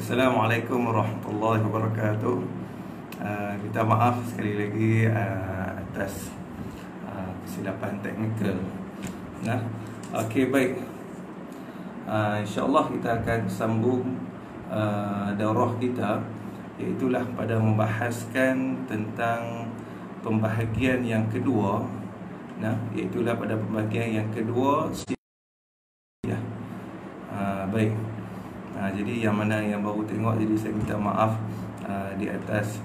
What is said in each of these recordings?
Assalamualaikum warahmatullahi wabarakatuh. Minta maaf sekali lagi atas kesilapan teknikal. Okey, baik. InsyaAllah kita akan sambung daurah kita, iaitulah pada membahaskan tentang pembahagian yang kedua. Iaitulah pada pembahagian yang kedua. Baik. Jadi yang mana yang baru tengok, jadi saya minta maaf di atas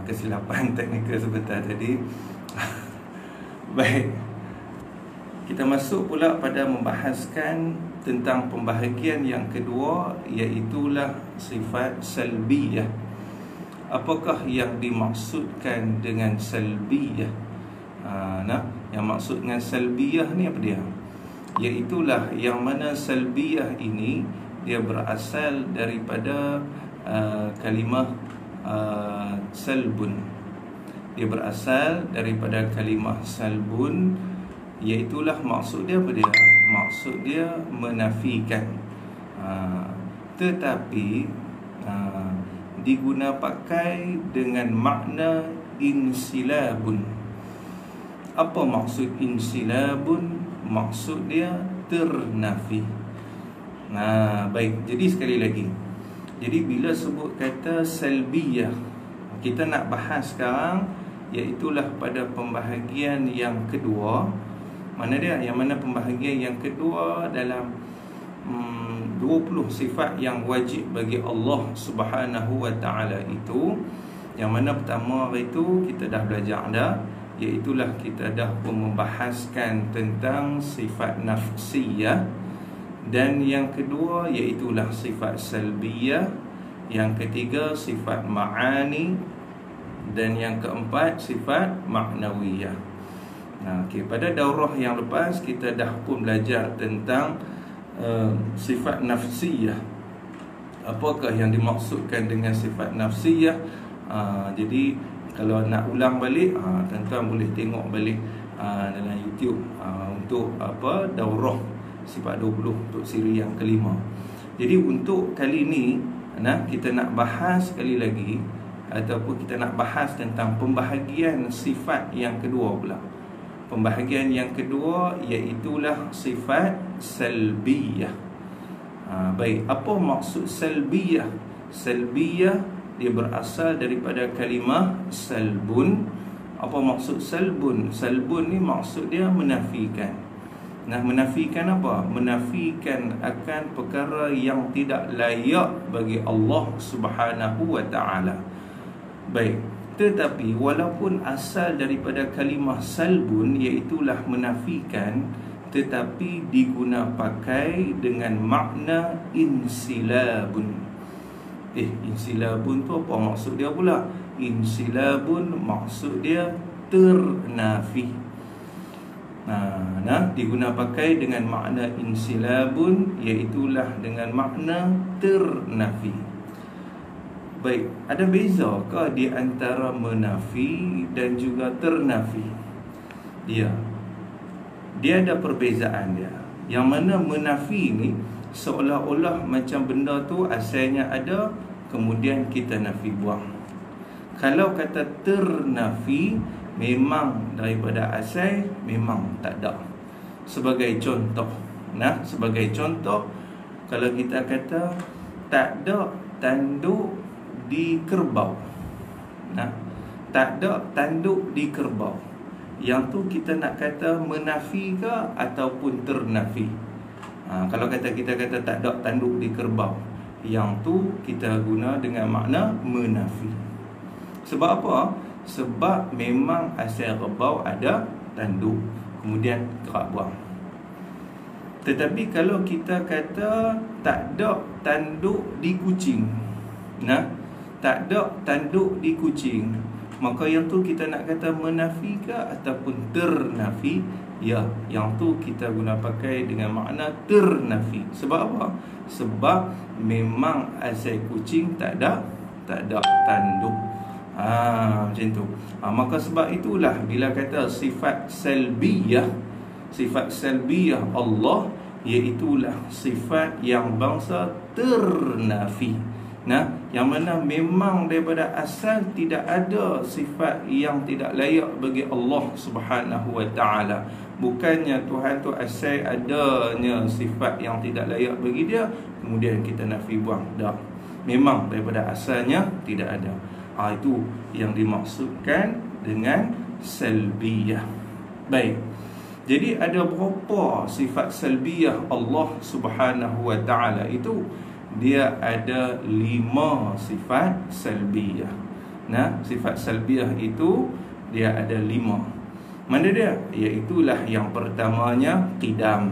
kesilapan teknikal sebentar tadi. Baik. Kita masuk pula pada membahaskan tentang pembahagian yang kedua, iaitulah sifat salbiyah. Apakah yang dimaksudkan dengan salbiyah? Yang maksud dengan salbiyah ni apa dia? Iaitulah yang mana salbiyah ini dia berasal daripada kalimah salbun. Dia berasal daripada kalimah salbun, iaitulah maksud dia apa dia? Maksud dia menafikan. Tetapi diguna pakai dengan makna insilabun. Apa maksud insilabun? Maksud dia ternafi. Baik, jadi sekali lagi, jadi bila sebut kata salbiyah, kita nak bahas sekarang iaitulah pada pembahagian yang kedua. Mana dia? Yang mana pembahagian yang kedua dalam 20 sifat yang wajib bagi Allah Subhanahu wa ta'ala itu. Yang mana pertama itu kita dah belajar dah, iaitulah kita dah pun membahaskan tentang sifat nafsiyah. Dan yang kedua iaitulah sifat salbiyah. Yang ketiga sifat ma'ani. Dan yang keempat sifat ma'nawiyah. Pada daurah yang lepas kita dah pun belajar tentang sifat nafsiyah. Apakah yang dimaksudkan dengan sifat nafsiyah? Jadi kalau nak ulang balik, tuan-tuan boleh tengok balik dalam YouTube untuk daurah sifat 20 untuk siri yang kelima. Jadi untuk kali ini kita nak bahas sekali lagi, ataupun kita nak bahas tentang pembahagian sifat yang kedua pula. Pembahagian yang kedua iaitulah sifat salbiyah. Baik, apa maksud salbiyah? Salbiyah dia berasal daripada kalimah salbun. Apa maksud salbun? Salbun ni maksud dia menafikan. Menafikan apa? Menafikan akan perkara yang tidak layak bagi Allah Subhanahu wa ta'ala. Baik, tetapi walaupun asal daripada kalimah salbun, iaitulah menafikan, tetapi diguna pakai dengan makna insilabun. Insilabun tu apa maksud dia pula? Insilabun maksud dia ternafi. Diguna pakai dengan makna insilabun, iaitulah dengan makna ternafi. Baik, ada bezakah di antara menafi dan juga ternafi? Dia ada perbezaan dia. Yang mana menafi ni seolah-olah macam benda tu asalnya ada, kemudian kita nafi buang. Kalau kata ternafi, memang daripada asal memang tak ada. Sebagai contoh, kalau kita kata tak ada tanduk di kerbau. Tak ada tanduk di kerbau. Yang tu kita nak kata menafi ke ataupun ternafi? Kalau kita kata tak ada tanduk di kerbau, yang tu kita guna dengan makna menafi. Sebab apa? Sebab memang asal kerbau ada tanduk, kemudian kerak buang. Tetapi kalau kita kata tak ada tanduk di kucing, tak ada tanduk di kucing, maka yang tu kita nak kata menafi ke ataupun ternafi? Ya, yang tu kita guna pakai dengan makna ternafi. Sebab apa? Sebab memang asal kucing tak ada tanduk. Macam tu. Maka sebab itulah bila kata sifat salbiyah Allah, iaitulah sifat yang bangsa ternafi. Yang mana memang daripada asal tidak ada sifat yang tidak layak bagi Allah Subhanahu wa ta'ala. Bukannya Tuhan tu asal adanya sifat yang tidak layak bagi dia, kemudian kita nafi buang. Tak. Memang daripada asalnya tidak ada. Itu yang dimaksudkan dengan salbiyah. Baik. Jadi ada berapa sifat salbiyah Allah Subhanahu wa ta'ala itu? Dia ada 5 sifat salbiyah. Sifat salbiyah itu dia ada 5. Mana dia? Iaitulah yang pertamanya qidam,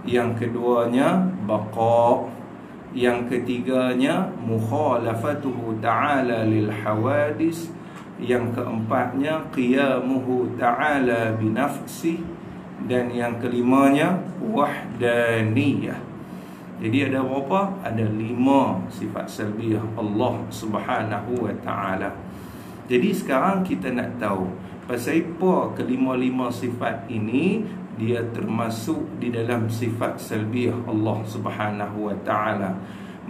yang keduanya baqa, yang ketiganya mukhalafatuhu ta'ala lil hawadis, yang keempatnya qiyamuhu ta'ala binafsi, dan yang kelimanya wahdaniyah. Jadi ada berapa? Ada 5 sifat salbiyah Allah Subhanahu wa ta'ala. Jadi sekarang kita nak tahu pasal apa kelima-lima sifat ini dia termasuk di dalam sifat salbiyah Allah Subhanahu wa ta'ala.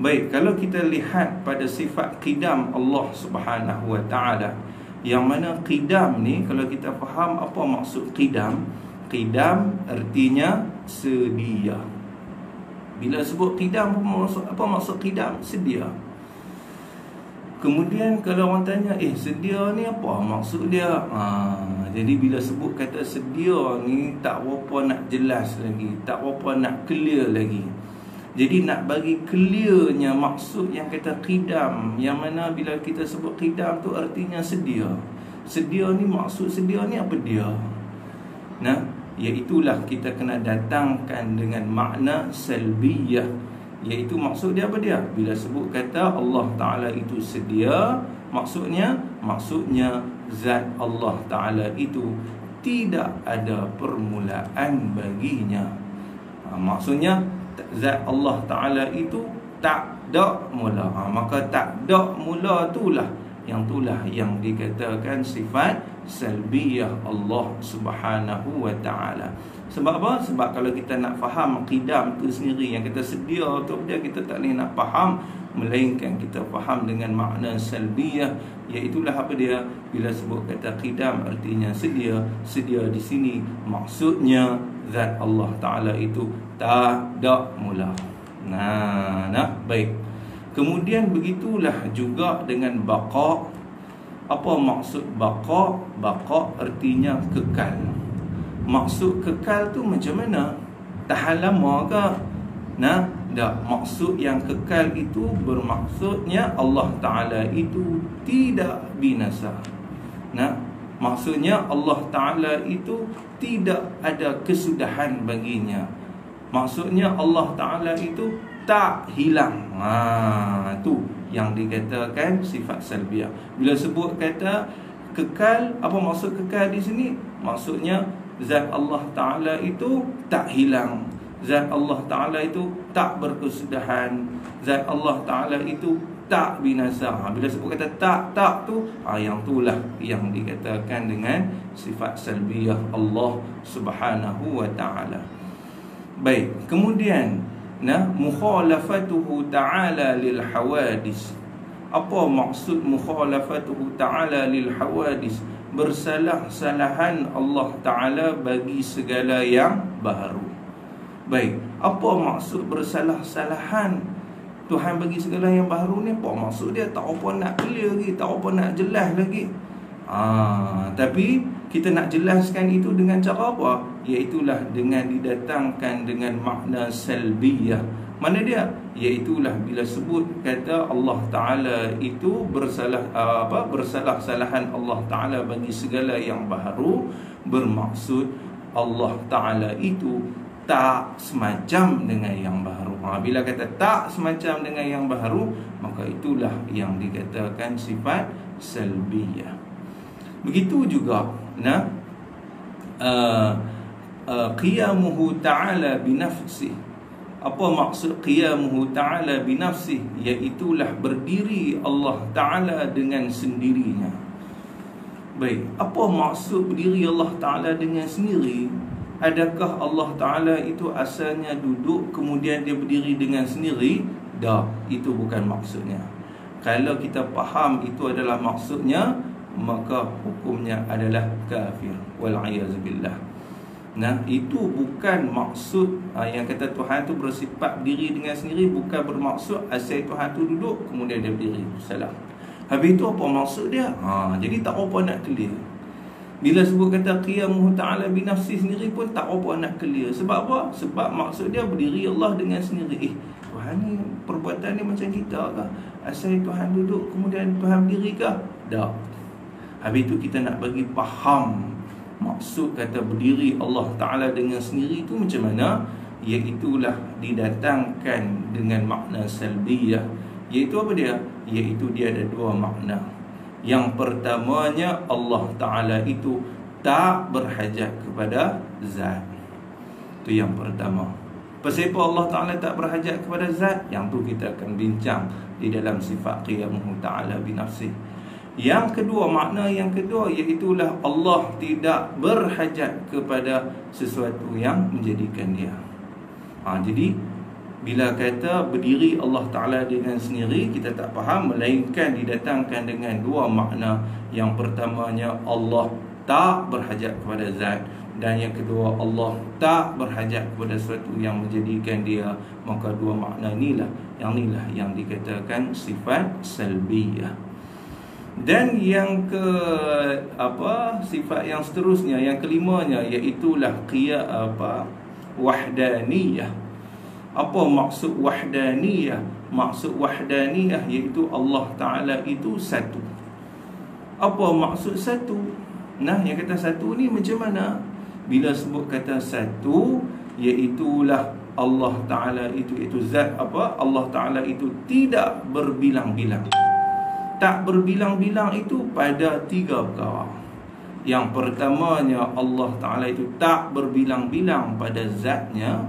Baik, kalau kita lihat pada sifat qidam Allah Subhanahu wa ta'ala, yang mana qidam ni, kalau kita faham apa maksud qidam, qidam artinya sedia. Bila sebut qidam, apa maksud qidam? Sedia. Kemudian kalau orang tanya, sedia ni apa maksud dia? Jadi bila sebut kata sedia ni, tak berapa nak jelas lagi, tak berapa nak clear lagi. Jadi nak bagi clearnya maksud yang kata qidam, yang mana bila kita sebut qidam tu artinya sedia. Sedia ni, maksud sedia ni apa dia? Iaitulah kita kena datangkan dengan makna salbiyah. Iaitu maksud dia apa dia? Bila sebut kata Allah Ta'ala itu sedia, maksudnya zat Allah Ta'ala itu tidak ada permulaan baginya. Maksudnya zat Allah Ta'ala itu tak ada mula. Maka tak ada mula itulah yang dikatakan sifat salbiyah Allah Subhanahu wa ta'ala. Sebab apa? Sebab kalau kita nak faham qidam tu sendiri, yang kita sedia untuk dia, kita tak boleh nak faham, melainkan kita faham dengan makna salbiyah. Iaitulah apa dia? Bila sebut kata qidam artinya sedia. Sedia di sini maksudnya zat Allah Ta'ala itu tak ada mula. Baik. Kemudian begitulah juga dengan baqa. Apa maksud baqa? Baqa artinya kekal. Maksud kekal tu macam mana? Tahan lama ke? Tak. Maksud yang kekal itu bermaksudnya Allah Ta'ala itu tidak binasa. Maksudnya Allah Ta'ala itu tidak ada kesudahan baginya. Maksudnya Allah Ta'ala itu tak hilang. Tu yang dikatakan sifat salbiyah. Bila sebut kata kekal, apa maksud kekal di sini? Maksudnya zat Allah Ta'ala itu tak hilang. Zat Allah Ta'ala itu tak berkesudahan. Zat Allah Ta'ala itu tak binasa. Bila sebut kata tak tu, yang itulah yang dikatakan dengan sifat salbiyah Allah Subhanahu wa ta'ala. Baik, kemudian mukhalafatuhu ta'ala lil hawadis. Apa maksud mukhalafatuhu ta'ala lil hawadis? Bersalah-salahan Allah Ta'ala bagi segala yang baharu. Baik, apa maksud bersalah-salahan Tuhan bagi segala yang baharu ni? Apa maksud dia? Tak apa nak clear lagi, tak apa nak jelas lagi. Tapi kita nak jelaskan itu dengan cara apa? Iaitulah dengan didatangkan dengan makna salbiyah. Mana dia? Iaitulah bila sebut kata Allah Ta'ala itu bersalah-salahan Allah Ta'ala bagi segala yang baharu, bermaksud Allah Ta'ala itu tak semacam dengan yang baharu. Bila kata tak semacam dengan yang baharu, maka itulah yang dikatakan sifat salbiyah. Begitu juga qiyamuhu ta'ala binafsih. Apa maksud qiyamuhu ta'ala binafsih? Iaitulah berdiri Allah Ta'ala dengan sendirinya. Baik, apa maksud berdiri Allah Ta'ala dengan sendiri? adakah Allah Ta'ala itu asalnya duduk kemudian dia berdiri dengan sendiri? Dah, itu bukan maksudnya. Kalau kita faham itu adalah maksudnya, maka hukumnya adalah kafir. Wal'iyazubillah. Nah, itu bukan maksud yang kata Tuhan tu bersifat berdiri dengan sendiri, bukan bermaksud asal Tuhan tu duduk kemudian dia berdiri. Salah. Habis itu apa maksud dia? Jadi tak apa nak clear. Bila sebut kata qiyamuhu ta'ala binafsi sendiri pun tak apa nak clear. Sebab apa? Sebab maksud dia berdiri Allah dengan sendiri. Tuhan ni perbuatan ni macam kita kah? Asal Tuhan duduk kemudian Tuhan berdiri kah? Tak. Habis itu kita nak bagi faham maksud kata berdiri Allah Ta'ala dengan sendiri itu macam mana? Iaitulah didatangkan dengan makna salbiyah. Iaitu apa dia? Iaitu dia ada dua makna. Yang pertamanya, Allah Ta'ala itu tak berhajat kepada zat. Itu yang pertama. Pasal apa Allah Ta'ala tak berhajat kepada zat? Yang tu kita akan bincang di dalam sifat qiyamuhu ta'ala binafsih. Yang kedua, makna yang kedua, iaitulah Allah tidak berhajat kepada sesuatu yang menjadikan dia. Jadi bila kata berdiri Allah Ta'ala dengan sendiri, kita tak faham, melainkan didatangkan dengan dua makna. Yang pertamanya, Allah tak berhajat kepada zat. Dan yang kedua, Allah tak berhajat kepada sesuatu yang menjadikan dia. Maka dua makna inilah yang dikatakan sifat salbiyah. Dan yang sifat yang seterusnya, yang kelimanya, iaitulah wahdaniyah. Apa maksud wahdaniyah? Maksud wahdaniyah iaitu Allah Ta'ala itu satu. Apa maksud satu? Nah, yang kata satu ni macam mana? Bila sebut kata satu, iaitulah Allah Ta'ala itu zat apa? Allah Ta'ala itu tidak berbilang-bilang. Tak berbilang-bilang itu pada tiga perkara. Yang pertamanya, Allah Ta'ala itu tak berbilang-bilang pada zatnya.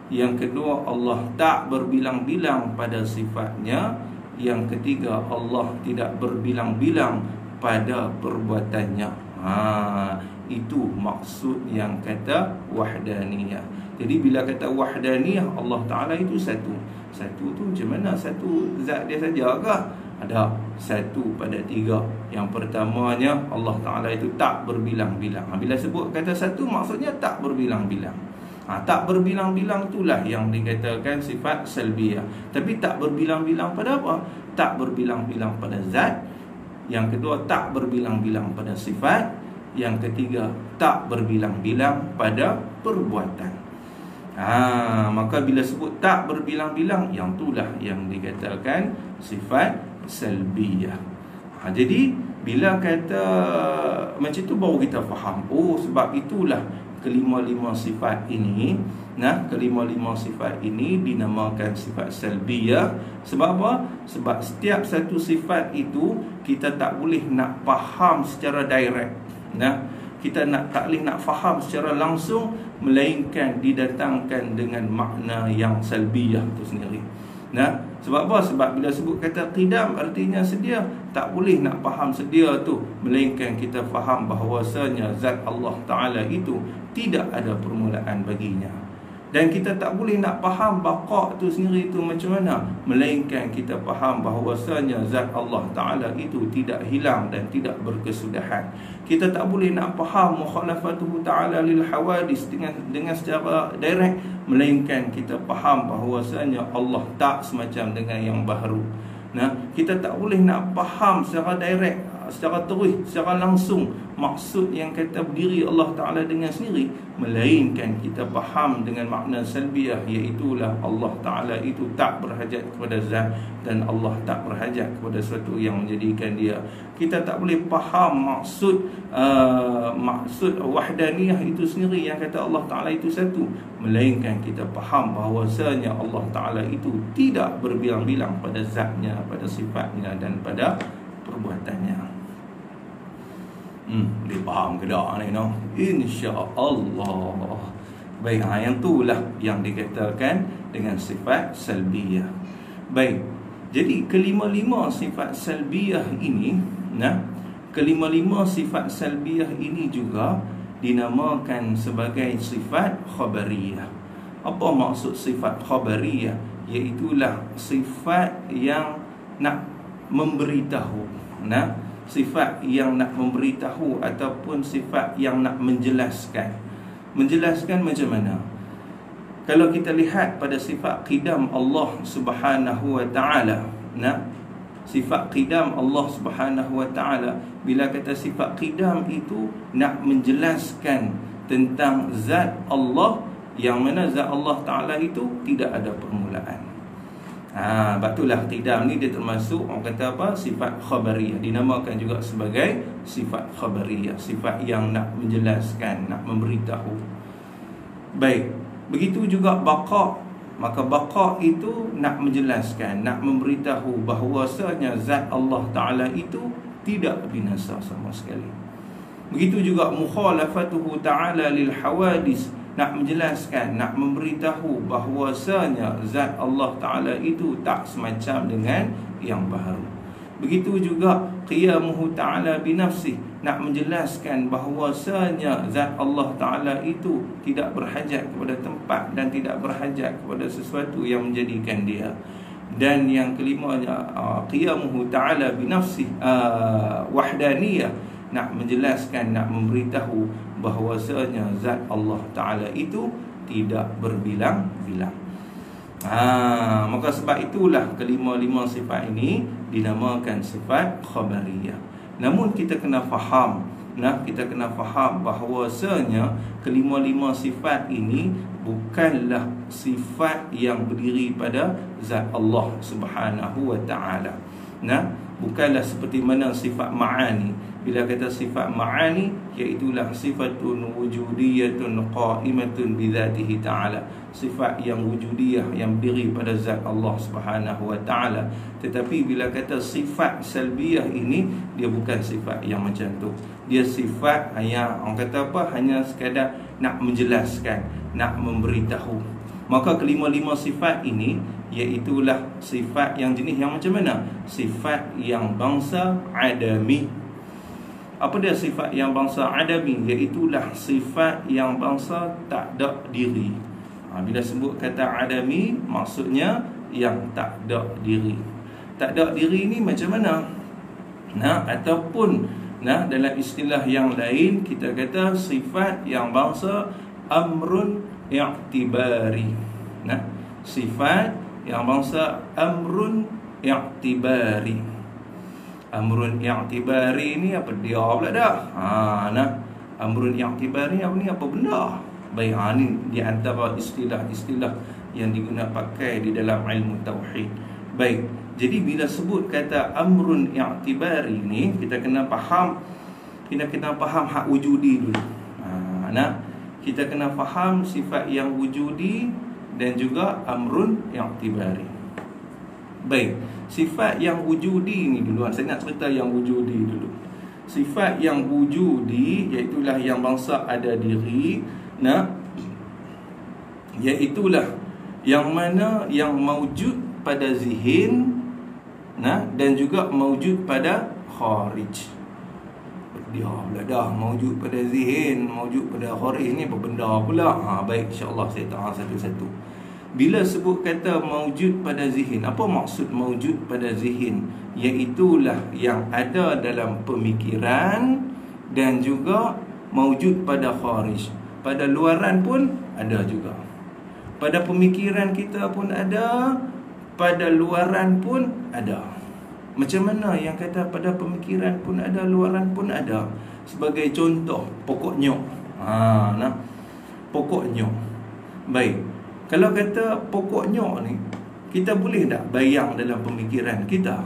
Yang kedua, Allah tak berbilang-bilang pada sifatnya. Yang ketiga, Allah tidak berbilang-bilang pada perbuatannya. Itu maksud yang kata wahdaniyah. Jadi bila kata wahdaniyah, Allah Ta'ala itu satu. Satu tu macam mana? Satu zat dia saja kah? Ada satu pada tiga. Yang pertamanya, Allah Ta'ala itu tak berbilang-bilang. Bila sebut kata satu, maksudnya tak berbilang-bilang. Tak berbilang-bilang itulah yang dikatakan sifat salbiyah. Tapi tak berbilang-bilang pada apa? Tak berbilang-bilang pada zat. Yang kedua, tak berbilang-bilang pada sifat. Yang ketiga, tak berbilang-bilang pada perbuatan. Maka bila sebut tak berbilang-bilang, yang itulah yang dikatakan sifat salbiyah. Jadi bila kata macam itu, baru kita faham. Sebab itulah kelima-lima sifat ini, kelima-lima sifat ini dinamakan sifat salbiyah. Sebab apa? Sebab setiap satu sifat itu kita tak boleh nak faham secara direct. Kita tak boleh nak faham secara langsung, melainkan didatangkan dengan makna yang salbiyah itu sendiri. Sebab apa? Sebab bila sebut kata qidam, artinya sedia. Tak boleh nak faham sedia tu, melainkan kita faham bahawasanya zat Allah Ta'ala itu tidak ada permulaan baginya. Dan kita tak boleh nak faham baqa' tu sendiri tu macam mana, melainkan kita faham bahawasanya zat Allah Ta'ala itu tidak hilang dan tidak berkesudahan. Kita tak boleh nak faham mukhalafatuhu ta'ala lil hawadis dengan secara direct, melainkan kita faham bahawasanya Allah tak semacam dengan yang baharu. Kita tak boleh nak faham secara direct, secara terus, secara langsung maksud yang kata berdiri Allah Ta'ala dengan sendiri, melainkan kita faham dengan makna salbiyah, iaitulah Allah Ta'ala itu tak berhajat kepada zat, dan Allah tak berhajat kepada sesuatu yang menjadikan dia. Kita tak boleh faham maksud wahdaniyah itu sendiri, yang kata Allah Ta'ala itu satu, melainkan kita faham bahawasanya Allah Ta'ala itu tidak berbilang-bilang pada zatnya, pada sifatnya dan pada perbuatannya. Boleh faham ke tak ni, no? InsyaAllah. Baik, yang itulah yang dikatakan dengan sifat salbiyah. Baik, jadi kelima-lima sifat salbiyah ini, kelima-lima sifat salbiyah ini juga dinamakan sebagai sifat khabariyah. Apa maksud sifat khabariyah? Iaitulah sifat yang nak memberitahu, sifat yang nak memberitahu ataupun sifat yang nak menjelaskan. Menjelaskan macam mana? Kalau kita lihat pada sifat qidam Allah Subhanahu wa taala, sifat qidam Allah Subhanahu wa taala, bila kata sifat qidam itu nak menjelaskan tentang zat Allah, yang mana zat Allah taala itu tidak ada permulaan. Batulah qidam ni dia termasuk orang kata apa? Sifat khabariyah. Dinamakan juga sebagai sifat khabariyah, sifat yang nak menjelaskan, nak memberitahu. Baik, begitu juga baqa. Maka baqa itu nak menjelaskan, nak memberitahu bahawasanya zat Allah taala itu tidak binasa sama sekali. Begitu juga mukhalafatuhu taala lil hawadis, nak menjelaskan, nak memberitahu bahawasanya zat Allah taala itu tak semacam dengan yang baharu. Begitu juga qiyamuhu taala binafsih, nak menjelaskan bahawasanya zat Allah taala itu tidak berhajat kepada tempat dan tidak berhajat kepada sesuatu yang menjadikan dia. Dan yang kelimanya qiyamuhu taala binafsih wahdaniyah, nak menjelaskan, nak memberitahu bahawasanya zat Allah taala itu tidak berbilang-bilang. Maka sebab itulah kelima-lima sifat ini dinamakan sifat khabariyah. Namun kita kena faham, kita kena faham bahawasanya kelima-lima sifat ini bukanlah sifat yang berdiri pada zat Allah Subhanahu wa taala. Bukanlah seperti mana sifat ma'ani. Bila kata sifat ma'ani, iaitulah sifatun wujudiyatun qa'imatun bidzatihi ta'ala, sifat yang wujudiyah yang berdiri pada zat Allah Subhanahu wa ta'ala. Tetapi bila kata sifat salbiyah ini, dia bukan sifat yang macam tu. Dia sifat hanya, orang kata apa, hanya sekadar nak menjelaskan, nak memberitahu. Maka kelima-lima sifat ini iaitulah sifat yang jenis yang macam mana? Sifat yang bangsa adami. Apa dia sifat yang bangsa adami? Iaitulah sifat yang bangsa tak ada diri. Bila sebut kata adami, maksudnya yang tak ada diri. Tak ada diri ni macam mana? Ataupun dalam istilah yang lain, kita kata sifat yang bangsa amrun i'tibari. Sifat yang bangsa amrun i'tibari. Amrun i'tibari ni apa dia pula dah? Amrun i'tibari apa ni? Apa benda? Baik, ni di antara istilah-istilah yang digunakan pakai di dalam ilmu tauhid. Baik, jadi bila sebut kata amrun i'tibari ni, kita kena faham hak wujudi dulu. Kita kena faham sifat yang wujudi dan juga amrun i'tibari. Baik, sifat yang wujudi ni duluan. Saya nak cerita yang wujudi dulu. Sifat yang wujudi iaitulah yang bangsa ada diri, iaitulah yang mana yang maujud pada zihin, dan juga maujud pada kharij. Dia pula dah maujud pada zihin, maujud pada kharij ni apa benda pula? Baik, insya-Allah saya tahu satu-satu. Bila sebut kata maujud pada zihin, apa maksud maujud pada zihin? Iaitulah yang ada dalam pemikiran dan juga maujud pada kharij. Pada luaran pun ada juga. Pada pemikiran kita pun ada, pada luaran pun ada. Macam mana yang kata pada pemikiran pun ada, luaran pun ada? Sebagai contoh, pokok nyok. Pokok nyok. Baik, kalau kata pokok nyok ni, kita boleh tak bayang dalam pemikiran kita?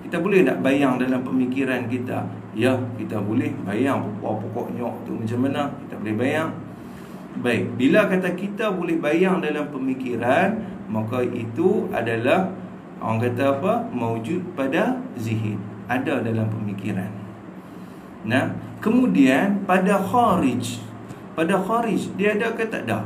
Kita boleh tak bayang dalam pemikiran kita? Ya, kita boleh bayang pokok nyok tu macam mana. Kita boleh bayang. Baik, bila kata kita boleh bayang dalam pemikiran, maka itu adalah, orang kata apa, maujud pada zihin, ada dalam pemikiran. Kemudian pada kharij, dia ada ke tak ada?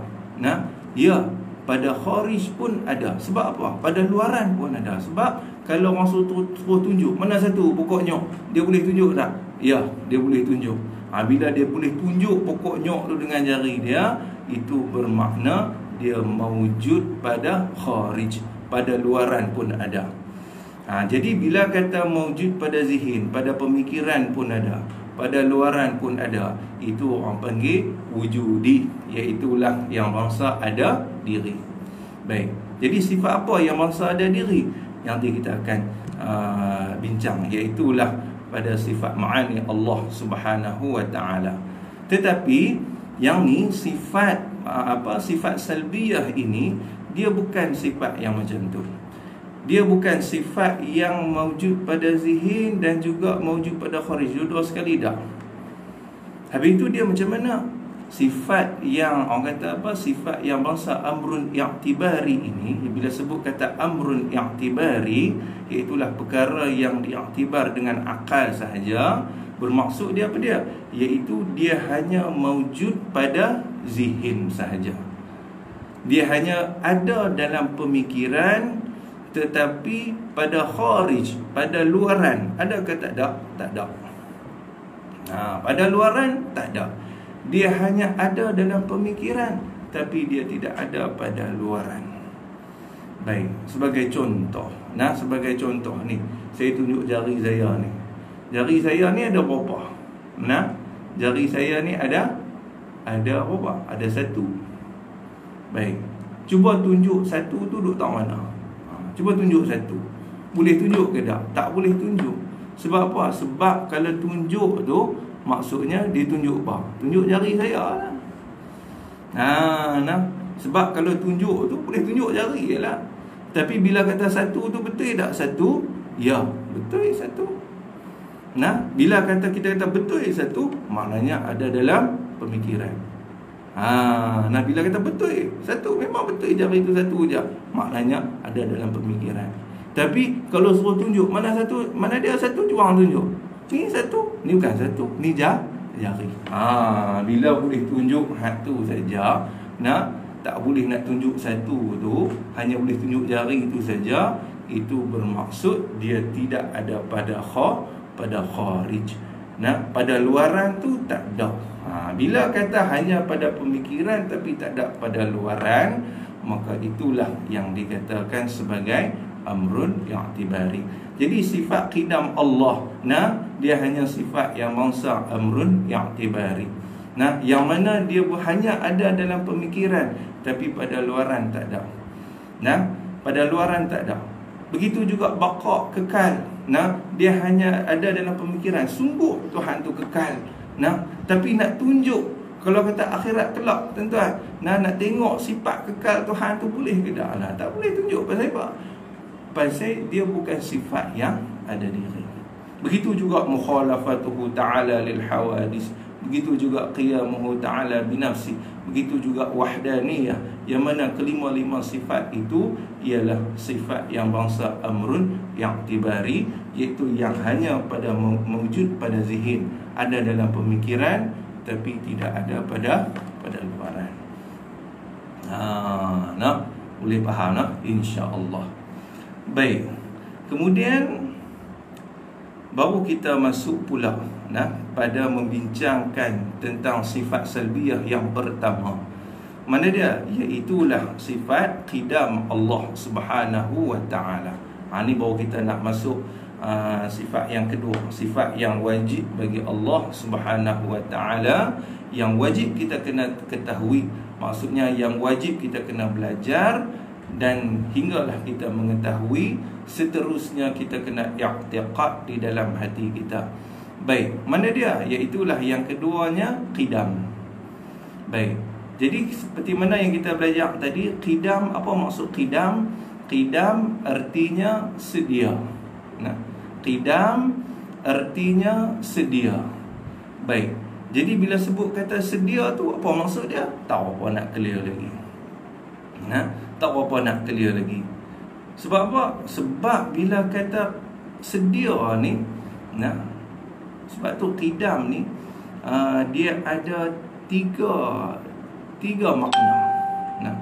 Ya, pada kharij pun ada. Sebab apa? Pada luaran pun ada. Sebab kalau orang suruh tunjuk mana satu pokok nyok, dia boleh tunjuk tak? Ya, dia boleh tunjuk. Bila dia boleh tunjuk pokok nyok tu dengan jari dia, itu bermakna dia mawjud pada kharij, pada luaran pun ada. Jadi bila kata mawjud pada zihin, pada pemikiran pun ada, pada luaran pun ada, itu orang panggil wujudi, iaitulah yang bangsa ada diri. Baik, jadi sifat apa yang bangsa ada diri? Yang nanti kita akan bincang, iaitulah pada sifat ma'ani Allah Subhanahu wa ta'ala. Tetapi yang ni sifat sifat salbiyah ini, dia bukan sifat yang macam tu. Dia bukan sifat yang mawjud pada zihin dan juga mawjud pada kharij, dua sekali dah. Habis itu dia macam mana? Sifat yang orang kata sifat yang bangsa amrun i'tibari ini, bila sebut kata amrun i'tibari, iaitulah perkara yang diiktibar dengan akal sahaja. Bermaksud dia apa dia? Iaitu dia hanya mawjud pada zihin sahaja. Dia hanya ada dalam pemikiran, tetapi pada kharij, pada luaran, ada ke tak ada? Tak ada. Pada luaran tak ada. Dia hanya ada dalam pemikiran, tapi dia tidak ada pada luaran. Baik, sebagai contoh, sebagai contoh ni, saya tunjuk jari saya ni. Jari saya ni ada berapa? Jari saya ni ada berapa? Ada satu. Baik, cuba tunjuk satu tu duduk tak mana? Cuba tunjuk satu. Boleh tunjuk ke tak? Tak boleh tunjuk. Sebab apa? Sebab kalau tunjuk tu, maksudnya dia tunjuk apa? Tunjuk jari saya lah. Sebab kalau tunjuk tu boleh tunjuk jari je lah. Tapi bila kata satu tu betul tak satu? Ya, betul satu. Bila kita kata betul satu, maknanya ada dalam pemikiran. Bila kata betul satu, memang betul jari itu satu je, maknanya ada dalam pemikiran. Tapi kalau suruh tunjuk, mana satu, mana dia satu, cuba tunjuk. Ni satu, ni bukan satu, ni jari. Bila boleh tunjuk satu saja, tak boleh nak tunjuk satu tu, hanya boleh tunjuk jari itu saja, itu bermaksud dia tidak ada pada kharij. Pada luaran tu tak ada. Bila kata hanya pada pemikiran tapi tak ada pada luaran, maka itulah yang dikatakan sebagai amrun i'tibari. Jadi sifat qidam Allah, dia hanya sifat yang bangsa amrun i'tibari. Yang mana dia hanya ada dalam pemikiran, tapi pada luaran tak ada. Pada luaran tak ada. Begitu juga baqa, kekal. Dia hanya ada dalam pemikiran. Sungguh Tuhan tu kekal. Tapi nak tunjuk, kalau kata akhirat kelak, tuan-tuan, nak tengok sifat kekal Tuhan tu boleh ke tak? Tak boleh tunjuk. Pasal apa? Pasal dia bukan sifat yang ada diri. Begitu juga mukhalafatuhu ta'ala lil hawadis. Begitu juga qiyamuhu ta'ala binafsi. Begitu juga wahdaniyah, yang mana kelima-lima sifat itu ialah sifat yang bangsa amrun i'tibari, iaitu yang hanya pada mewujud pada zihin, ada dalam pemikiran, tapi tidak ada pada luaran. Boleh faham insya-Allah. Baik. Kemudian baru kita masuk pula pada membincangkan tentang sifat salbiyah yang pertama. Mana dia? Iaitulah sifat qidam Allah Subhanahu wa ta'ala. Ini baru kita nak masuk sifat yang kedua, sifat yang wajib bagi Allah Subhanahu wa ta'ala, yang wajib kita kena ketahui. Maksudnya yang wajib kita kena belajar, dan hinggalah kita mengetahui, seterusnya kita kena i'tiqad di dalam hati kita. Baik, mana dia? Iaitulah yang keduanya, qidam. Baik, jadi seperti mana yang kita belajar tadi, qidam, apa maksud qidam? Qidam artinya sedia. Qidam artinya sedia. Baik, jadi bila sebut kata sedia tu, apa maksud dia? Tak apa nak clear lagi. Tak apa nak clear lagi. Sebab apa? Sebab bila kata sedia ni, sebab tu qidam ni dia ada tiga makna.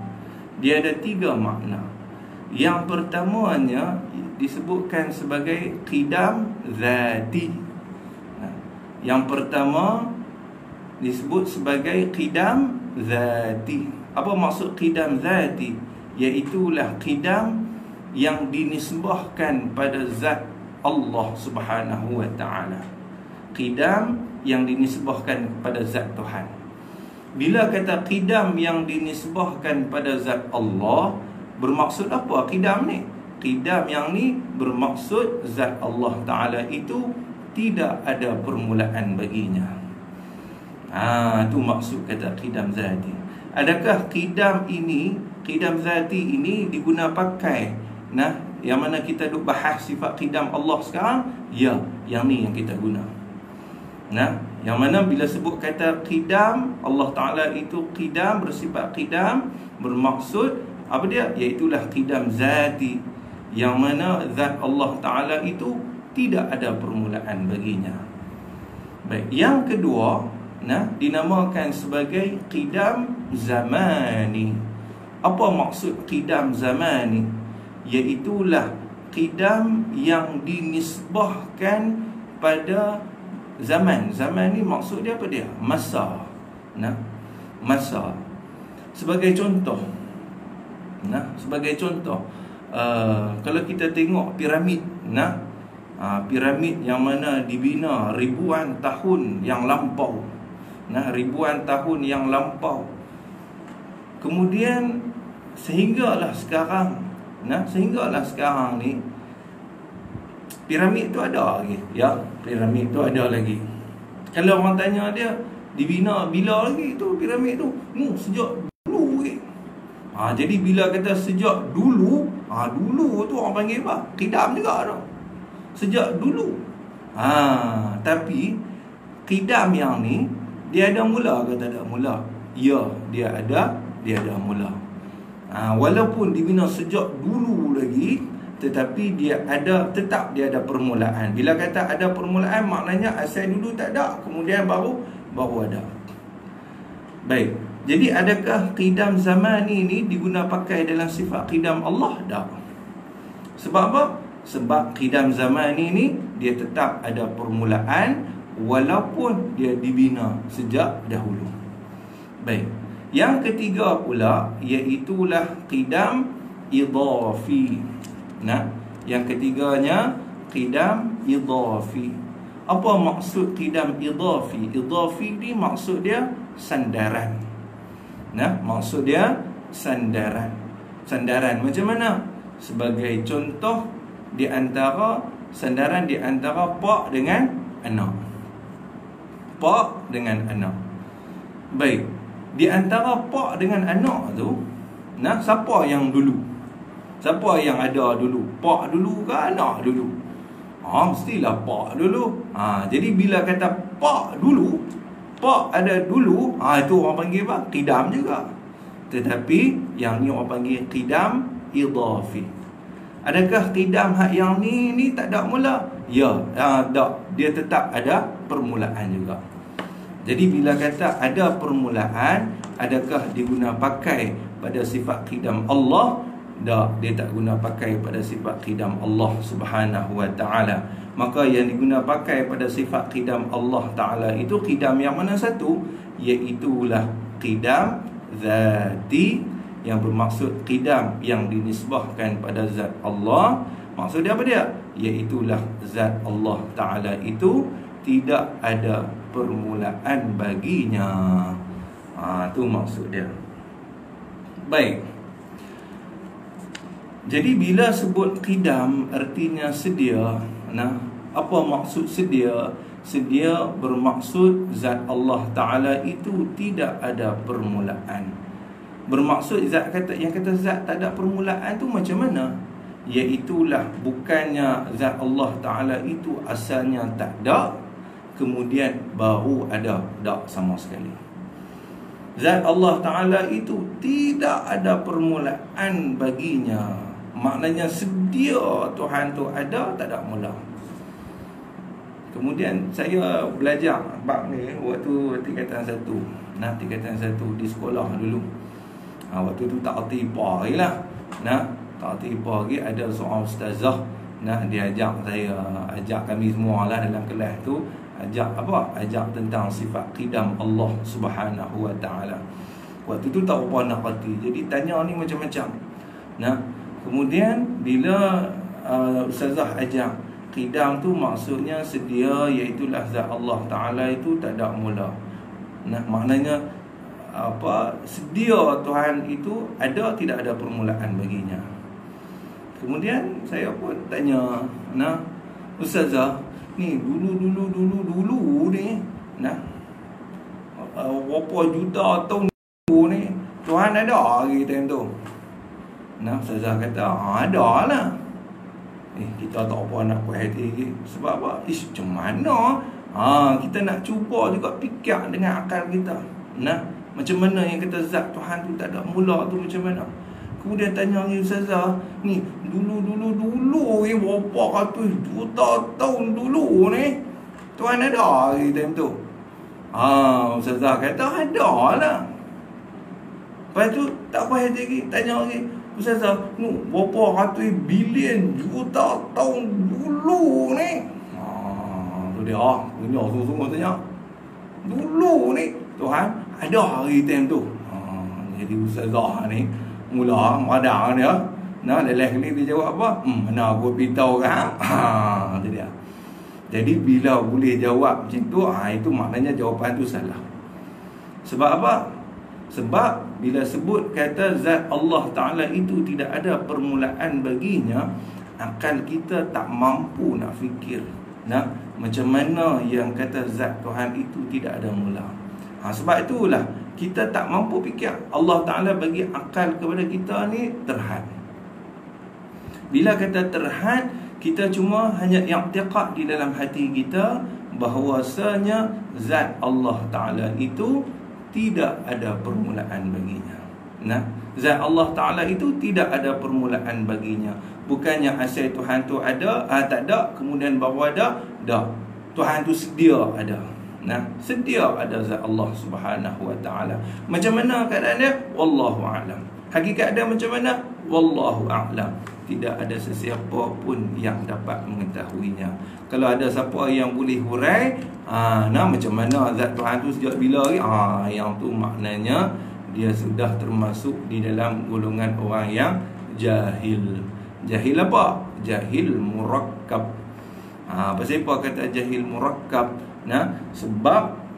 Dia ada tiga makna. Yang pertamanya disebutkan sebagai qidam zati. Yang pertama disebut sebagai qidam zati. Apa maksud qidam zati? Iaitulah qidam yang dinisbahkan pada zat Allah Subhanahu wa ta'ala. Qidam yang dinisbahkan kepada zat Tuhan. Bila kata qidam yang dinisbahkan pada zat Allah, bermaksud apa qidam ni? Qidam yang ni bermaksud zat Allah Ta'ala itu tidak ada permulaan baginya. Itu maksud kata qidam zati. Adakah qidam ini, qidam zati ini diguna pakai? Yang mana kita duk bahas sifat qidam Allah sekarang? Ya, yang ni yang kita guna. Yang mana bila sebut kata qidam, Allah Ta'ala itu qidam, bersifat qidam, bermaksud apa dia? Iaitulah qidam zati, yang mana zat Allah Ta'ala itu tidak ada permulaan baginya. Baik, yang kedua, dinamakan sebagai qidam zamani. Apa maksud qidam zamani? Iaitulah qidam yang dinisbahkan pada zaman. Zaman ni maksud dia apa dia? Masa. Masa. Sebagai contoh, kalau kita tengok piramid, piramid yang mana dibina ribuan tahun yang lampau, ribuan tahun yang lampau. Kemudian sehinggalah sekarang ni piramid tu ada lagi. Ya, piramid tu ada lagi. Kalau orang tanya dia, dibina bila lagi tu piramid tu? Sejak dulu lagi. Jadi bila kata sejak dulu, dulu tu orang panggil apa? Qidam juga tu. Sejak dulu. Tapi qidam yang ni dia ada mula ke tak ada mula? Ya, dia ada mula. Walaupun dibina sejak dulu lagi, tetapi tetap dia ada permulaan. Bila kata ada permulaan, maknanya asal dulu tak ada, kemudian baru ada. Baik. Jadi adakah qidam zamani ni diguna pakai dalam sifat qidam Allah? Tak. Sebab apa? Sebab qidam zamani ni dia tetap ada permulaan walaupun dia dibina sejak dahulu. Baik. Yang ketiga pula iaitulah qidam idafi. Yang ketiganya qidam idafi. Apa maksud qidam idafi? Idafi ni maksud dia sandaran. Maksud dia sandaran. Sandaran macam mana? Sebagai contoh, sandaran di antara pak dengan anak. Pak dengan anak. Baik. Di antara pak dengan anak tu, siapa yang dulu? Siapa yang ada dulu? Pak dulu ke anak dulu? Mestilah pak dulu. Jadi bila kata pak dulu, pak ada dulu, itu orang panggil apa? Qidam juga. Tetapi yang ni orang panggil qidam idafi. Adakah qidam yang ni tak ada mula? Ya, tak. Dia tetap ada permulaan juga. Jadi bila kata ada permulaan, adakah diguna pakai pada sifat qidam Allah? Tak, dia tak guna pakai pada sifat qidam Allah Subhanahu wa ta'ala. Maka yang diguna pakai pada sifat qidam Allah Ta'ala itu qidam yang mana satu? Iaitulah qidam zati, yang bermaksud qidam yang dinisbahkan pada zat Allah. Maksud dia apa dia? Iaitulah zat Allah Ta'ala itu tidak ada permulaan baginya. Itu maksud dia. Baik. Jadi bila sebut qidam artinya sedia. Apa maksud sedia? Sedia bermaksud zat Allah Ta'ala itu tidak ada permulaan. Bermaksud yang kata zat tak ada permulaan tu macam mana? Iaitulah bukannya zat Allah Ta'ala itu asalnya tak ada, kemudian baru ada, tak sama sekali. Zat Allah Ta'ala itu tidak ada permulaan baginya. Maknanya sedia Tuhan tu ada, tak ada mula. Kemudian saya belajar bab ni waktu tingkatan 1. Tingkatan 1 di sekolah dulu. Waktu tu tak erti apa lagi lah. Tak erti apa lagi. Ada seorang ustazah, dia ajak kami semua lah dalam kelas tu. ajak apa? Ajak tentang sifat qidam Allah Subhanahu wa taala. Waktu tu tak apa nak reti. Jadi tanya ni macam-macam. Nah, kemudian bila ustazah ajak qidam tu maksudnya sedia, iaitu zat Allah taala itu tak ada mula. Nah, maknanya apa? Sedia Tuhan itu ada, tidak ada permulaan baginya. Kemudian saya pun tanya, nah ustazah, ni dulu ni, nah berapa juta tahun dulu ni Tuhan ada lagi time tu. Nah, ustazah kata ada lah. Kita tak apa nak puas hati lagi. Sebab apa? Macam mana? Kita nak cuba juga fikir dengan akal kita. Nah, macam mana yang kata zat Tuhan tu tak ada mula tu macam mana? Kemudian tanya ni ustazah, ni dulu berapa ratus juta tahun dulu ni Tuhan ada lagi time tu. Ustazah kata ada lah. Lepas tu tak payah lagi, tanya lagi, ustazah, berapa ratus bilion juta tahun dulu ni. Tu dia punya sungguh-sungguh tanya. Dulu ni Tuhan ada hari time tu. Jadi ustazah ni mula madang dia. Nah, leleh ni dia jawab apa? Mana aku beritahu kan? Tu dia. Jadi bila boleh jawab macam tu, itu maknanya jawapan tu salah. Sebab apa? Sebab bila sebut kata zat Allah Ta'ala itu tidak ada permulaan baginya, akal kita tak mampu nak fikir. Nah, macam mana yang kata zat Tuhan itu tidak ada mula. Sebab itulah kita tak mampu fikir. Allah Ta'ala bagi akal kepada kita ni terhad. Bila kata terhad, kita cuma hanya i'tiqad di dalam hati kita bahawasanya zat Allah Ta'ala itu tidak ada permulaan baginya. Nah, zat Allah Ta'ala itu tidak ada permulaan baginya. Bukannya asal Tuhan tu ada, tak ada, kemudian baru ada, dah. Tuhan tu sedia ada. Nah, sedia ada zat Allah Subhanahu wa taala. Macam mana keadaan dia? Wallahu a'lam. Hakikat dia macam mana? Wallahu a'lam. Tidak ada sesiapa pun yang dapat mengetahuinya. Kalau ada siapa yang boleh hurai, macam mana zat Tuhan tu sejak bila lagi? Yang tu maknanya dia sudah termasuk di dalam golongan orang yang jahil. Jahil apa? Jahil murakkab. Pasal apa kata jahil murakkab? Nah, sebab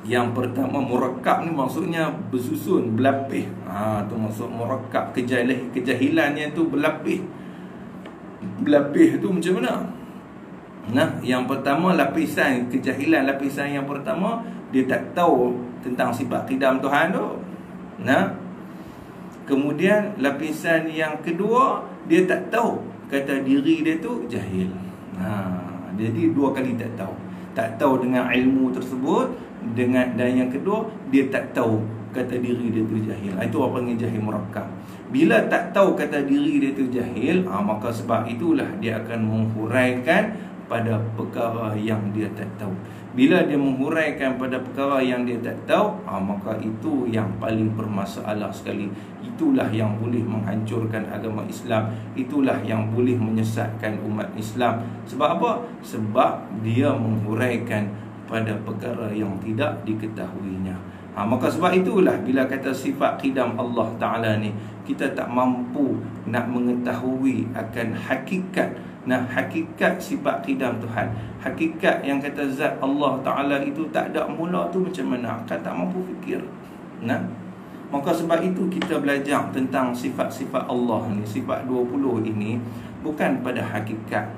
yang pertama murakkab ni maksudnya bersusun, berlapis. Tu maksud murakkab, kejahilannya tu berlapis. Berlapis tu macam mana? Nah, yang pertama lapisan kejahilan, lapisan yang pertama dia tak tahu tentang sifat qidam Tuhan tu. Nah, kemudian lapisan yang kedua dia tak tahu kata diri dia tu jahil. Jadi dua kali tak tahu. Tak tahu dengan ilmu tersebut, dan yang kedua dia tak tahu kata diri dia tu jahil. Itu apa panggil jahil murakkab. Bila tak tahu kata diri dia tu jahil, maka sebab itulah dia akan menghuraikan pada perkara yang dia tak tahu. Bila dia menghuraikan pada perkara yang dia tak tahu, maka itu yang paling bermasalah sekali. Itulah yang boleh menghancurkan agama Islam. Itulah yang boleh menyesatkan umat Islam. Sebab apa? Sebab dia menghuraikan pada perkara yang tidak diketahuinya. Maka sebab itulah bila kata sifat qidam Allah Ta'ala ni, kita tak mampu nak mengetahui akan hakikat. Hakikat sifat qidam Tuhan, hakikat yang kata zat Allah Ta'ala itu tak ada mula tu macam mana? Akal tak mampu fikir. Maka sebab itu kita belajar tentang sifat-sifat Allah ni, sifat 20 ini bukan pada hakikat.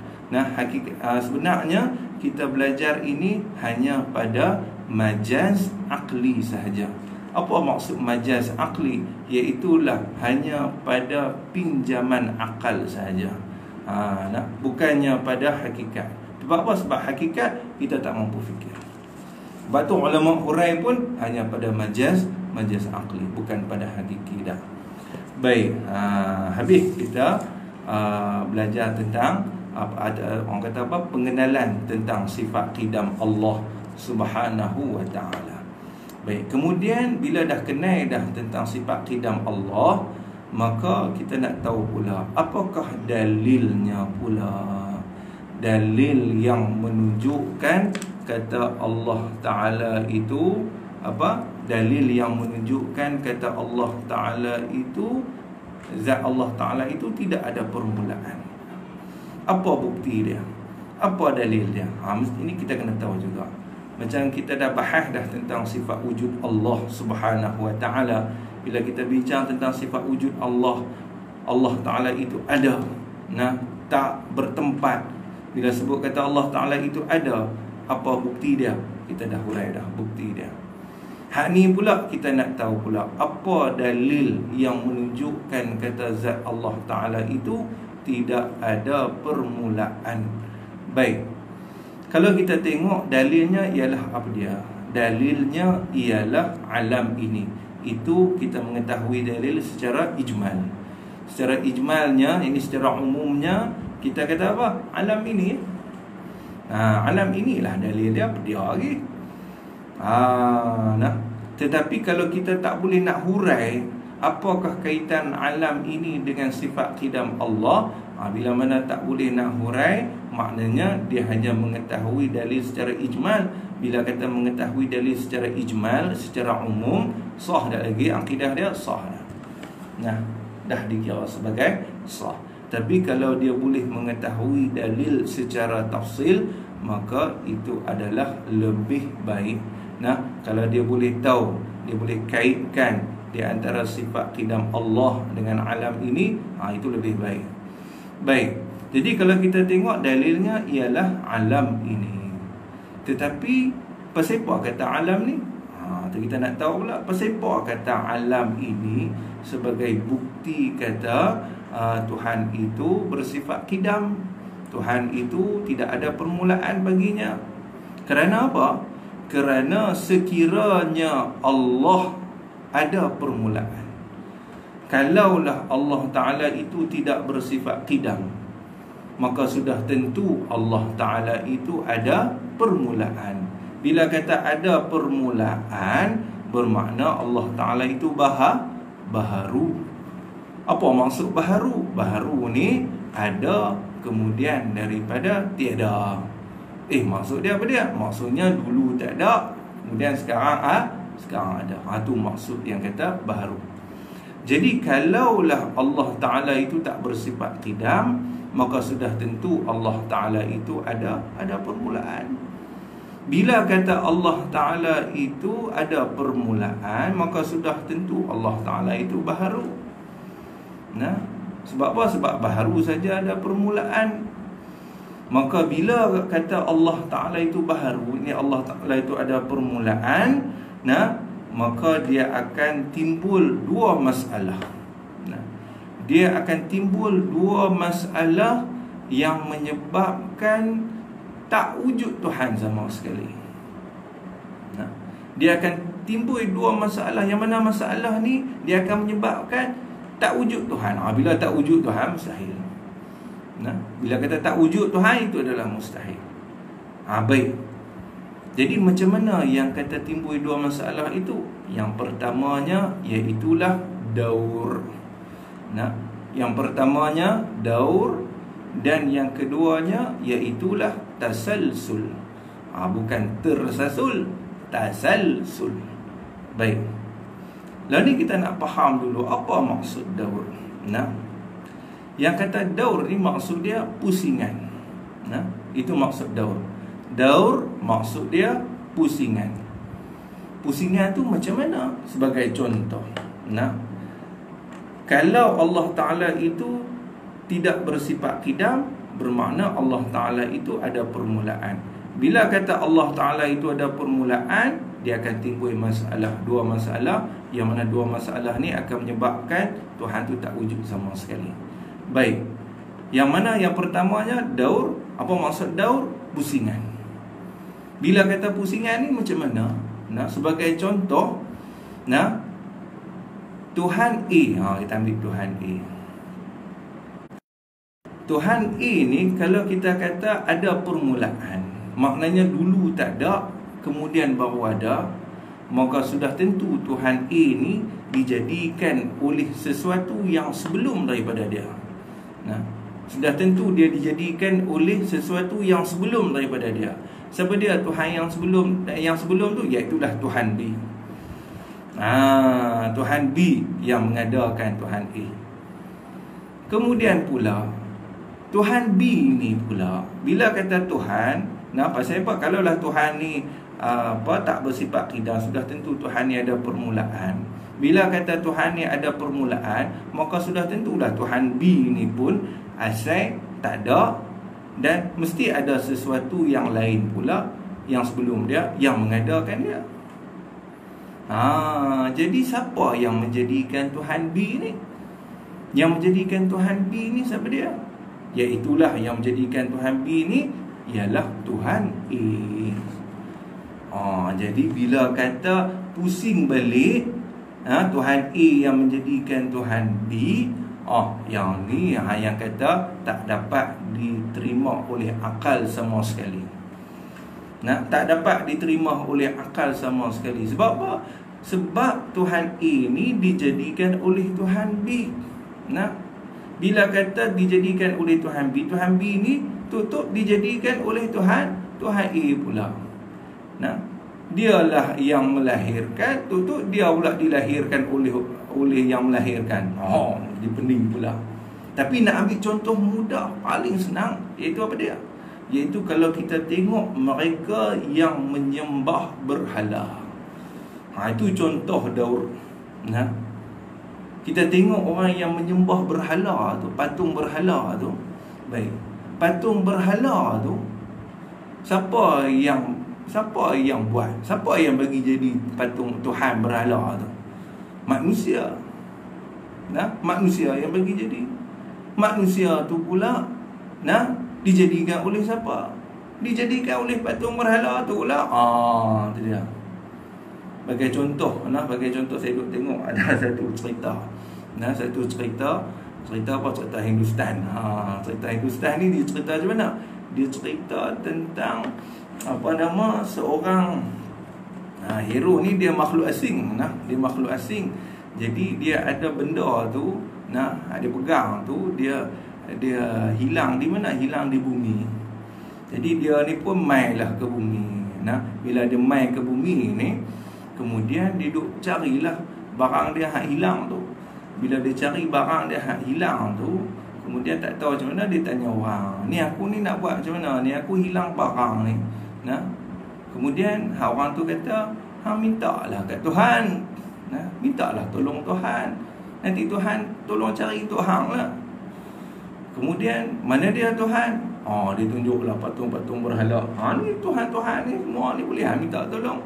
Sebenarnya kita belajar ini hanya pada majaz akli sahaja. Apa maksud majaz akli? Iaitulah hanya pada pinjaman akal sahaja. Bukannya pada hakikat. Sebab apa? Sebab hakikat kita tak mampu fikir. Sebab tu ulama hurai pun hanya pada majaz akli, bukan pada hakiki dah. Baik, habis kita belajar tentang orang kata apa? Pengenalan tentang sifat qidam Allah Subhanahu wa taala. Baik, kemudian bila dah kenal dah tentang sifat qidam Allah, maka kita nak tahu pula apakah dalilnya pula. Dalil yang menunjukkan kata Allah Ta'ala itu apa? Dalil yang menunjukkan kata Allah Ta'ala itu, zat Allah Ta'ala itu tidak ada permulaan. Apa bukti dia? Apa dalil dia? Mesti ini kita kena tahu juga. Macam kita dah bahas dah tentang sifat wujud Allah Subhanahu Wa Ta'ala. Bila kita bincang tentang sifat wujud Allah, Allah Ta'ala itu ada, tak bertempat. Bila sebut kata Allah Ta'ala itu ada, apa bukti dia? Kita dah hurai dah bukti dia. Hak ni pula kita nak tahu pula apa dalil yang menunjukkan kata zat Allah Ta'ala itu tidak ada permulaan. Baik, kalau kita tengok dalilnya ialah apa dia? Dalilnya ialah alam ini. Itu kita mengetahui dalil secara ijmal. Secara ijmalnya, ini secara umumnya kita kata apa? Alam ini. Alam inilah dalil dia. Apa dia lagi? Tetapi kalau kita tak boleh nak hurai apakah kaitan alam ini dengan sifat qidam Allah, bila mana tak boleh nak hurai, maknanya dia hanya mengetahui dalil secara ijmal. Bila kata mengetahui dalil secara ijmal, secara umum, sah dah lagi akidah dia, sah dah. Dah dikira sebagai sah. Tapi kalau dia boleh mengetahui dalil secara tafsil, maka itu adalah lebih baik. Kalau dia boleh tahu, dia boleh kaitkan di antara sifat qidam Allah dengan alam ini, itu lebih baik. Baik, jadi kalau kita tengok dalilnya ialah alam ini. Tetapi pasapa kata alam ni? Kita nak tahu pula pasapa kata alam ini sebagai bukti kata Tuhan itu bersifat qidam. Tuhan itu tidak ada permulaan baginya. Kerana apa? Kerana sekiranya Allah ada permulaan, kalaulah Allah Ta'ala itu tidak bersifat qidam, maka sudah tentu Allah Ta'ala itu ada permulaan. Bila kata ada permulaan, bermakna Allah Ta'ala itu baharu. Apa maksud baharu? Baharu ni ada kemudian daripada tiada. Maksud dia apa dia? Maksudnya dulu tak ada, kemudian sekarang ada. Itu maksud yang kata baharu. Jadi kalaulah Allah Ta'ala itu tak bersifat qidam, maka sudah tentu Allah Ta'ala itu ada permulaan. Bila kata Allah Ta'ala itu ada permulaan, maka sudah tentu Allah Ta'ala itu baharu. Sebab apa? Sebab baharu saja ada permulaan. Maka bila kata Allah Ta'ala itu baharu, ini Allah Ta'ala itu ada permulaan, maka dia akan timbul dua masalah. Dia akan timbul dua masalah yang menyebabkan tak wujud Tuhan sama sekali. Dia akan timbul dua masalah. Yang mana masalah ni dia akan menyebabkan tak wujud Tuhan. Bila tak wujud Tuhan, mustahil. Bila kata tak wujud Tuhan, itu adalah mustahil. Baik. Jadi macam mana yang kata timbul dua masalah itu? Yang pertamanya iaitulah daur. Yang pertamanya daur, dan yang keduanya iaitulah tasalsul. Bukan tersasul, tasalsul. Baik. Lalu ni kita nak faham dulu apa maksud daur. Yang kata daur ni maksud dia pusingan. Itu maksud daur. Daur maksud dia pusingan. Pusingan tu macam mana? Sebagai contoh, kalau Allah Ta'ala itu tidak bersifat qidam, bermakna Allah Ta'ala itu ada permulaan. Bila kata Allah Ta'ala itu ada permulaan, dia akan timbul masalah, dua masalah, yang mana dua masalah ni akan menyebabkan Tuhan tu tak wujud sama sekali. Baik. Yang mana yang pertamanya daur. Apa maksud daur? Pusingan. Bila kata pusingan ni macam mana? Sebagai contoh, Tuhan A. Kita ambil Tuhan A. Tuhan A ni kalau kita kata ada permulaan, maknanya dulu tak ada, kemudian baru ada, maka sudah tentu Tuhan A ni dijadikan oleh sesuatu yang sebelum daripada dia. Sudah tentu dia dijadikan oleh sesuatu yang sebelum daripada dia. Siapa dia? Tuhan yang sebelum tu, iaitulah Tuhan B. Tuhan B yang mengadakan Tuhan A. Kemudian pula Tuhan B ni pula, bila kata Tuhan, pasal apa? Kalaulah Tuhan ni tak bersifat qidam, sudah tentu Tuhan ni ada permulaan. Bila kata Tuhan ni ada permulaan, maka sudah tentulah Tuhan B ni pun asal tak ada, dan mesti ada sesuatu yang lain pula yang sebelum dia yang mengadakan dia. Jadi siapa yang menjadikan Tuhan B ni? Yang menjadikan Tuhan B ni siapa dia? Iaitulah yang menjadikan Tuhan B ni ialah Tuhan A. Jadi bila kata pusing balik, Tuhan A yang menjadikan Tuhan B, yang ni yang kata tak dapat diterima oleh akal sama sekali. Tak dapat diterima oleh akal sama sekali. Sebab apa? Sebab Tuhan A ni dijadikan oleh Tuhan B. Bila kata dijadikan oleh Tuhan B, Tuhan B ni tutup dijadikan oleh Tuhan A pula. Dialah yang melahirkan, tutup dia pula dilahirkan oleh yang melahirkan. Dia pening pula. Tapi nak ambil contoh mudah, paling senang, iaitu apa dia? Iaitu kalau kita tengok mereka yang menyembah berhala. Itu contoh daur. Kita tengok orang yang menyembah berhala tu, patung berhala tu. Baik, patung berhala tu siapa yang buat? Siapa yang bagi jadi patung Tuhan berhala tu? Manusia. Manusia yang bagi jadi. Manusia tu pula dijadikan oleh siapa? Dijadikan oleh patung berhala tu pula. Tu dia. Bagi contoh saya duk tengok ada satu cerita. Cerita apa? Cerita Hindustan. Cerita Hindustan ni dia cerita macam mana? Dia cerita tentang seorang hero ni, dia makhluk asing. Dia makhluk asing. Jadi dia ada benda tu, dia pegang tu, dia hilang di mana? Hilang di bumi. Jadi dia ni pun mailah ke bumi. Bila dia mai ke bumi ni, kemudian dia duk carilah barang dia hak hilang tu. Bila dia cari barang dia hak hilang tu, kemudian tak tahu macam mana, dia tanya orang, ni aku ni nak buat macam mana? Ni aku hilang barang ni. Kemudian orang tu kata, mintalah kat Tuhan. Mintalah tolong Tuhan. Nanti Tuhan tolong cari untuk hang lah. Kemudian mana dia Tuhan? Dia tunjuklah patung-patung berhala. Ni Tuhan-Tuhan ni semua ni boleh minta tolong.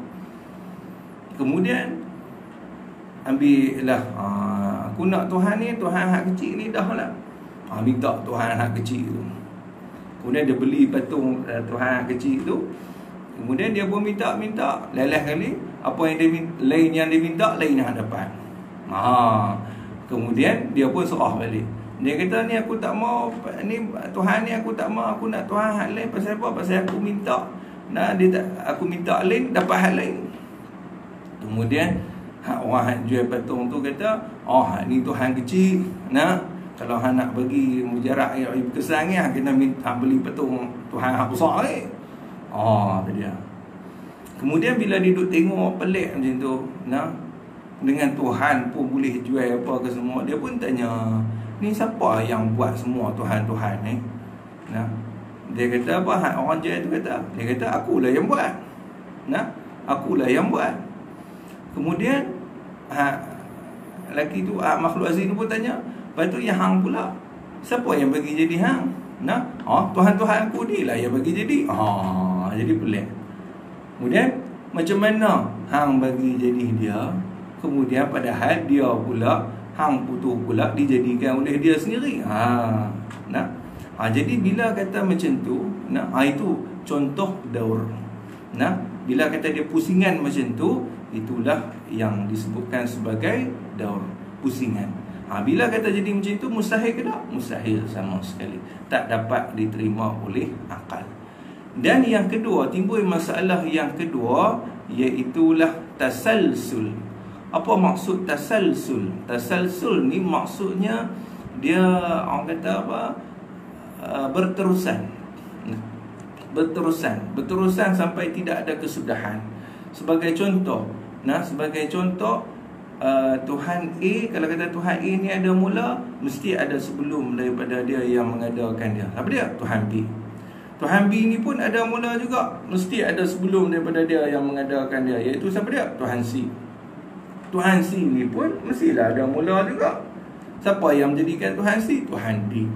Kemudian ambillah, aku nak Tuhan ni, Tuhan hak kecil ni dah lah. Minta Tuhan hak kecil tu. Kemudian dia beli patung Tuhan hak kecil tu. Kemudian dia pun minta lelah kali, apa yang dia lain yang dia minta, lain yang dapat. Kemudian dia pun serah balik. Dia kata, ni aku tak mau, ni Tuhan ni aku tak mau, aku nak Tuhan hak lain. Pasal apa? Pasal aku minta, aku minta lain, dapat hak lain. Kemudian orang hak jual patung tu kata, ni Tuhan kecil. Kalau hang nak bagi mujarak yang berkesan ni, kena minta beli patung Tuhan hak besar ni. Tu dia. Kemudian bila dia duduk tengok pelik macam tu, dengan Tuhan pun boleh jual apa ke semua, dia pun tanya, ni siapa yang buat semua Tuhan-Tuhan ni? Dia kata apa? Orang jual tu kata, dia kata akulah yang buat. Akulah yang buat. Kemudian lelaki tu, makhluk asing tu pun tanya, lepas tu yang hang pula, siapa yang bagi jadi hang? Tuhan-Tuhan aku ni lah yang bagi jadi. Jadi pelik. Kemudian macam mana hang bagi jadi dia? Kemudian padahal dia pula, hang putus pula dijadikan oleh dia sendiri. Jadi bila kata macam tu, itu contoh daur. Bila kata dia pusingan macam tu, itulah yang disebutkan sebagai daur, pusingan. Bila kata jadi macam tu, mustahil ke tak? Mustahil sama sekali. Tak dapat diterima oleh akal. Dan yang kedua, timbul masalah yang kedua, iaitulah tasalsul. Apa maksud tasalsul? Tasalsul ni maksudnya dia, orang kata apa, berterusan. Berterusan sampai tidak ada kesudahan. Sebagai contoh, Tuhan A, kalau kata Tuhan A ni ada mula, mesti ada sebelum daripada dia yang mengadakan dia. Apa dia? Tuhan B. Tuhan B ni pun ada mula juga, mesti ada sebelum daripada dia yang mengadakan dia, iaitu siapa dia? Tuhan C. Tuhan C ni pun mestilah ada mula juga. Siapa yang menjadikan Tuhan C? Tuhan D.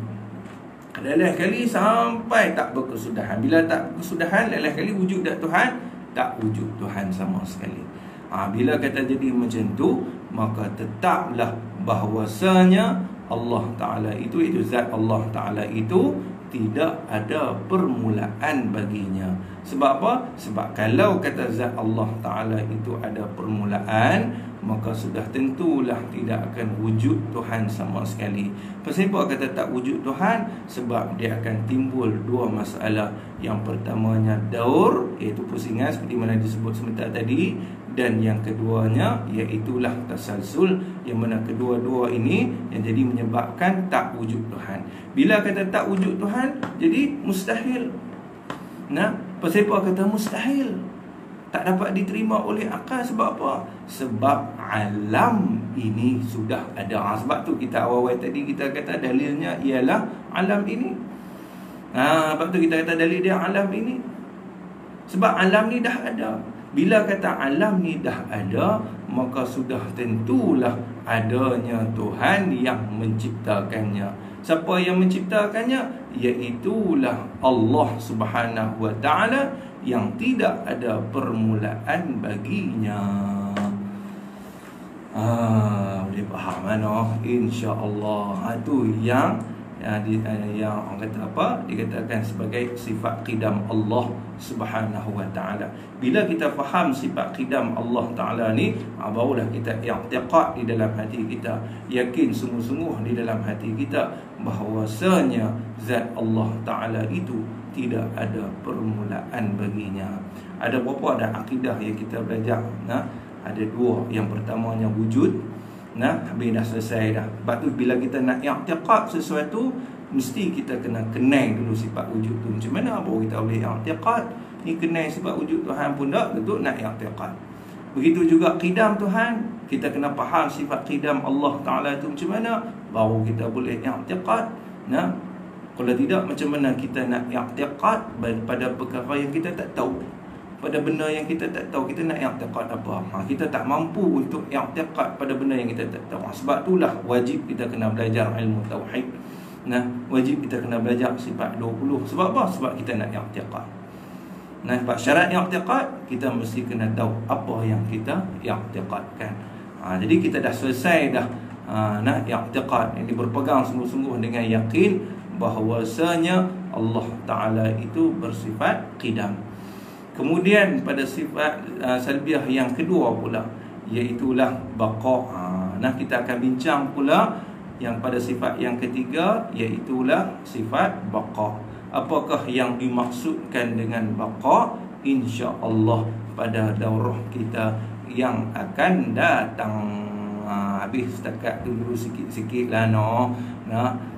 Leleh kali sampai tak berkesudahan. Bila tak berkesudahan, leleh kali wujud tak Tuhan? Tak wujud Tuhan sama sekali. Bila kata jadi macam tu, maka tetaplah bahawasanya Allah Ta'ala itu zat Allah Ta'ala itu tidak ada permulaan baginya. Sebab apa? Sebab kalau kata zat Allah Ta'ala itu ada permulaan, maka sudah tentulah tidak akan wujud Tuhan sama sekali. Kenapa kata tak wujud Tuhan? Sebab dia akan timbul dua masalah. Yang pertamanya daur, iaitu pusingan seperti mana disebut sebentar tadi. Dan yang keduanya iaitulah tasalsul, yang mana kedua-dua ini yang jadi menyebabkan tak wujud Tuhan. Bila kata tak wujud Tuhan, jadi mustahil. Kenapa kata mustahil? Tak dapat diterima oleh akal. Sebab apa? Sebab alam ini sudah ada. Sebab tu kita awal-awal tadi kita kata dalilnya ialah alam ini. Sebab tu kita kata dalil dia alam ini. Sebab alam ni dah ada. Bila kata alam ni dah ada, maka sudah tentulah adanya Tuhan yang menciptakannya. Siapa yang menciptakannya? Iaitulah Allah Subhanahu wa ta'ala, yang tidak ada permulaan baginya. Boleh faham insya-Allah. Itu yang orang kata apa? Dikatakan sebagai sifat qidam Allah Subhanahu wa ta'ala. Bila kita faham sifat qidam Allah Ta'ala ni, barulah kita i'tiqad di dalam hati kita, yakin sungguh-sungguh di dalam hati kita bahawasanya zat Allah Ta'ala itu tidak ada permulaan baginya. Ada berapa ada akidah yang kita belajar? Ada dua. Yang pertamanya wujud. Habis dah selesai dah. Sebab tu bila kita nak i'tiqad sesuatu, mesti kita kena kenal dulu sifat wujud tu. Macam mana baru kita boleh i'tiqad? Ni kenal sifat wujud Tuhan pun tak, betul nak i'tiqad. Begitu juga qidam Tuhan, kita kena faham sifat qidam Allah Ta'ala tu macam mana, baru kita boleh i'tiqad. Kalau tidak, macam mana kita nak i'tiqad pada perkara yang kita tak tahu? Pada benda yang kita tak tahu, kita nak i'tiqad apa? Kita tak mampu untuk i'tiqad pada benda yang kita tak tahu. Sebab itulah wajib kita kena belajar ilmu tauhid. Wajib kita kena belajar sifat 20. Sebab apa? Sebab kita nak i'tiqad. Sebab syarat i'tiqad, kita mesti kena tahu apa yang kita i'tiqadkan. Jadi kita dah selesai dah nak i'tiqad, ini berpegang sungguh-sungguh dengan yakin bahawasanya Allah Ta'ala itu bersifat qidam. Kemudian pada sifat salbiah yang kedua pula, iaitulah baqa. Kita akan bincang pula yang pada sifat yang ketiga, iaitulah sifat baqa. Apakah yang dimaksudkan dengan baqa? InsyaAllah pada daurah kita yang akan datang. Habis setakat tu dulu sikit-sikit lah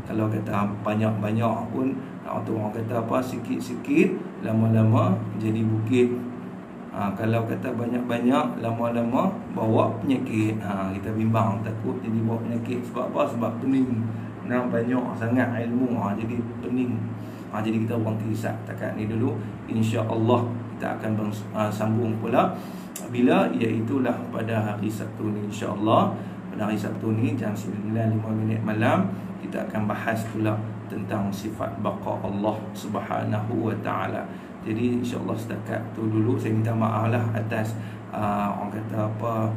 kalau kata banyak-banyak pun, orang kata apa, sikit-sikit lama-lama jadi bukit. Kalau kata banyak-banyak lama-lama bawa penyakit. Kita bimbang takut jadi bawa penyakit. Sebab apa? Sebab pening. Banyak sangat ilmu, jadi pening. Jadi kita berhenti setakat ni dulu. InsyaAllah kita akan sambung pula bila, iaitulah pada hari Sabtu ni insyaAllah. Pada hari Sabtu ni jam 9.05 malam, kita akan bahas pula tentang sifat baqa Allah Subhanahu wa ta'ala. Jadi insyaAllah setakat tu dulu. Saya minta maaf lah atas orang kata apa,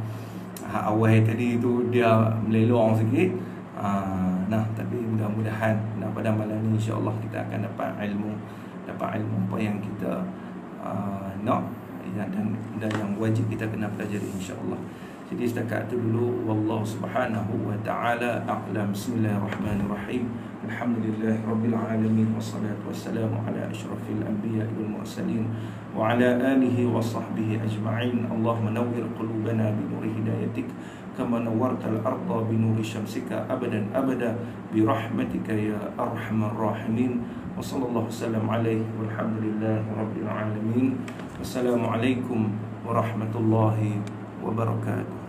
awal tadi tu dia melelong sikit. Tapi mudah-mudahan pada malam ni insyaAllah kita akan dapat ilmu apa yang kita nak, dan yang wajib kita kena pelajari insyaAllah. Jadi setakat itu dulu. Wallahu subhanahu wa ta'ala a'lam. Bismillahirrahmanirrahim. Alhamdulillah Rabbil alamin. Wassalatu wassalamu ala ashrafil anbiya wal mursalin wa ala alihi wa sahbihi ajma'in. Allahumma nawwir qulubana bi nuri hidayatik كما نورت الأرض بنور شمسك أبدا أبدا برحمتك يا أرحم الراحمين. وصلى الله وسلم عليه والحمد لله رب العالمين. والسلام عليكم ورحمة الله وبركاته.